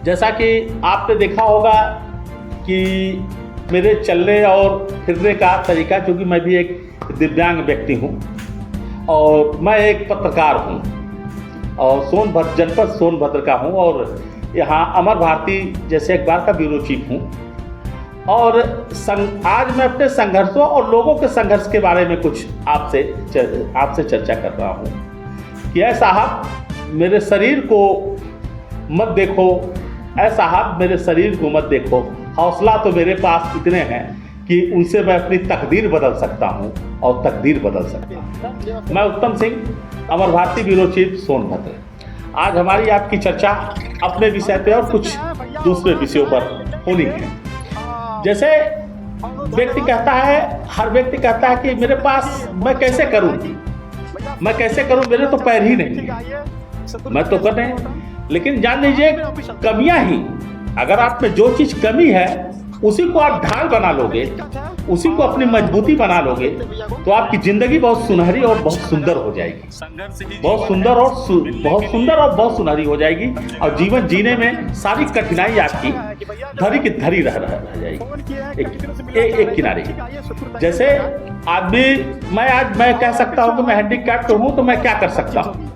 जैसा कि आपने देखा होगा कि मेरे चलने और फिरने का तरीका, क्योंकि मैं भी एक दिव्यांग व्यक्ति हूँ और मैं एक पत्रकार हूँ और सोनभद्र जनपद सोनभद्र का हूँ और यहाँ अमर भारती जैसे अखबार का ब्यूरो चीफ हूँ। और आज मैं अपने संघर्षों और लोगों के संघर्ष के बारे में कुछ आपसे चर्चा कर रहा हूँ कि ऐ साहब मेरे शरीर को मत देखो, ऐ साहब मेरे शरीर को मत देखो, हौसला तो मेरे पास इतने हैं कि उनसे मैं अपनी तकदीर बदल सकता हूँ और तकदीर बदल सकता हूँ। मैं उत्तम सिंह, अमर भारती ब्यूरो चीफ सोनभद्र। आज हमारी आपकी चर्चा अपने विषय पे और कुछ दूसरे विषयों पर होनी है। जैसे व्यक्ति कहता है, हर व्यक्ति कहता है कि मेरे पास मैं कैसे करूं, मेरे तो पैर ही नहीं है, मैं तो कर रहे। लेकिन जान लीजिए कमियां ही, अगर आप में जो चीज कमी है उसी को आप ढाल बना लोगे, उसी को अपनी मजबूती बना लोगे तो आपकी जिंदगी बहुत सुनहरी और बहुत सुंदर हो जाएगी, बहुत सुंदर और बहुत सुनहरी हो जाएगी। और जीवन जीने में सारी कठिनाई आपकी धरी की धरी रह जाएगी एक किनारे। जैसे आदमी, मैं कह सकता हूँ कि मैं हैंडीकैप्ड हूँ तो मैं क्या कर सकता हूँ?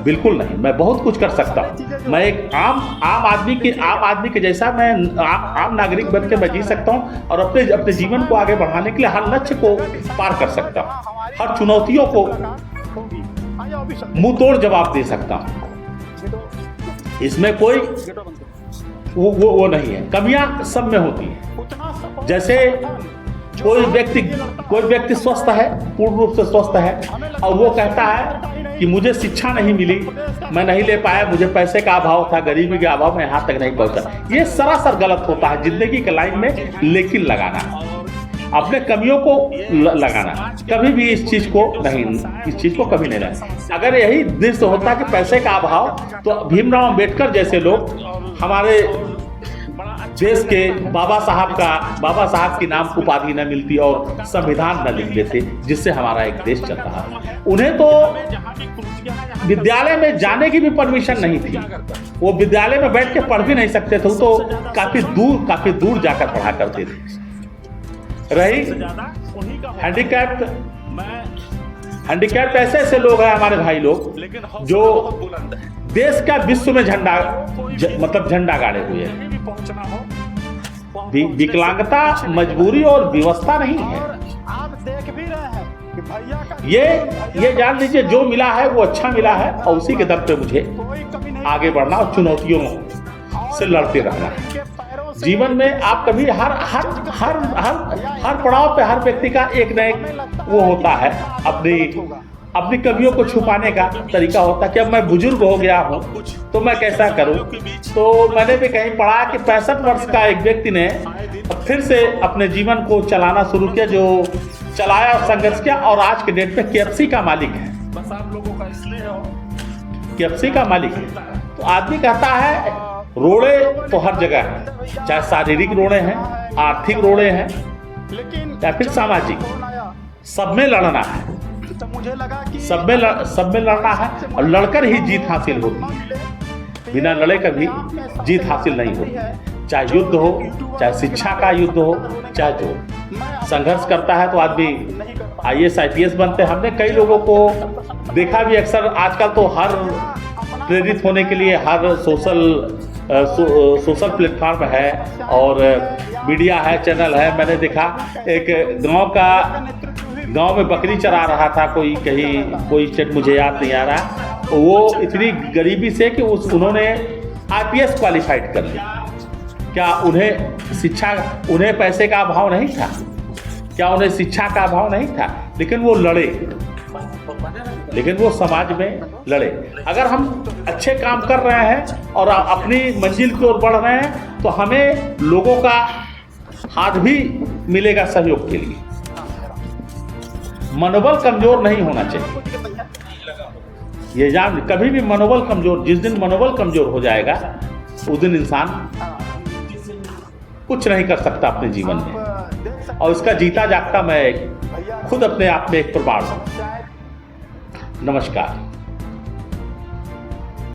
बिल्कुल नहीं, मैं बहुत कुछ कर सकता हूँ। मैं एक आम आदमी के जैसा मैं आम नागरिक बन के मैं जी सकता हूँ और अपने जीवन को आगे बढ़ाने के लिए हर लक्ष्य को पार कर सकता हूँ, हर चुनौतियों को मुंह तोड़ जवाब दे सकता हूँ। इसमें कोई वो नहीं है। कमियां सब में होती है। जैसे कोई व्यक्ति स्वस्थ है, पूर्ण रूप से स्वस्थ है और वो कहता है कि मुझे शिक्षा नहीं मिली, मैं नहीं ले पाया, मुझे पैसे का अभाव था, गरीबी के अभाव में यहाँ तक नहीं पहुँचा। ये सरासर गलत होता है। जिंदगी के लाइन में लेकिन लगाना, अपने कमियों को लगाना, कभी भी इस चीज को कभी नहीं लगाना। अगर यही दृश्य होता कि पैसे का अभाव, तो भीमराव अंबेडकर जैसे लोग हमारे देश के बाबा साहब की नाम उपाधि न मिलती और संविधान न लिख देते जिससे हमारा एक देश चलता है। उन्हें तो विद्यालय में जाने की भी परमिशन नहीं थी, वो विद्यालय में बैठ के पढ़ भी नहीं सकते थे, तो काफी दूर जाकर पढ़ा करते थे। रही हैंडीकैप्ड ऐसे लोग हैं हमारे भाई लोग जो देश का विश्व में झंडा गाड़े हुए हैं। विकलांगता मजबूरी और व्यवस्था नहीं है। ये जान लीजिए जो मिला है वो अच्छा मिला है और उसी के दम पे मुझे आगे बढ़ना और चुनौतियों से लड़ते रहना है। जीवन में आप कभी हर पड़ाव पे हर व्यक्ति का एक न एक वो होता है, अपनी कमियों को छुपाने का तरीका होता है कि अब मैं बुजुर्ग हो गया हूँ तो मैं कैसा करूँ। तो मैंने भी कहीं पढ़ा कि 65 वर्ष का एक व्यक्ति ने फिर से अपने जीवन को चलाना शुरू किया, जो चलाया और संघर्ष किया और आज के डेट में KFC का मालिक है। बस आप लोगों का इसलिए हो, KFC का मालिक है। तो आदमी कहता है रोड़े तो हर जगह है, चाहे शारीरिक रोड़े हैं, आर्थिक रोड़े हैं या फिर सामाजिक, सब में लड़ना है, सब में लड़ना है और लड़कर ही जीत हासिल होती है। बिना लड़े कभी जीत हासिल नहीं होती। चाहे युद्ध हो, चाहे शिक्षा का युद्ध हो, चाहे जो संघर्ष करता है तो आदमी IAS IPS बनते हैं। हमने कई लोगों को देखा भी अक्सर, आजकल तो हर प्रेरित होने के लिए हर सोशल प्लेटफॉर्म है और मीडिया है, चैनल है। मैंने देखा एक गांव में बकरी चरा रहा था कोई स्टेट मुझे याद नहीं आ रहा, वो इतनी गरीबी से कि उन्होंने IPS क्वालिफाइड कर लिया। क्या उन्हें पैसे का अभाव नहीं था? क्या उन्हें शिक्षा का अभाव नहीं था? लेकिन वो लड़े, लेकिन वो समाज में लड़े। अगर हम अच्छे काम कर रहे हैं और अपनी मंजिल की ओर बढ़ रहे हैं तो हमें लोगों का हाथ भी मिलेगा सहयोग के लिए। मनोबल कमजोर नहीं होना चाहिए। ये जान, कभी भी मनोबल कमजोर, जिस दिन मनोबल कमजोर हो जाएगा उस दिन इंसान कुछ नहीं कर सकता अपने जीवन में। और इसका जीता जागता मैं खुद अपने आप में एक प्रमाण हूं। नमस्कार।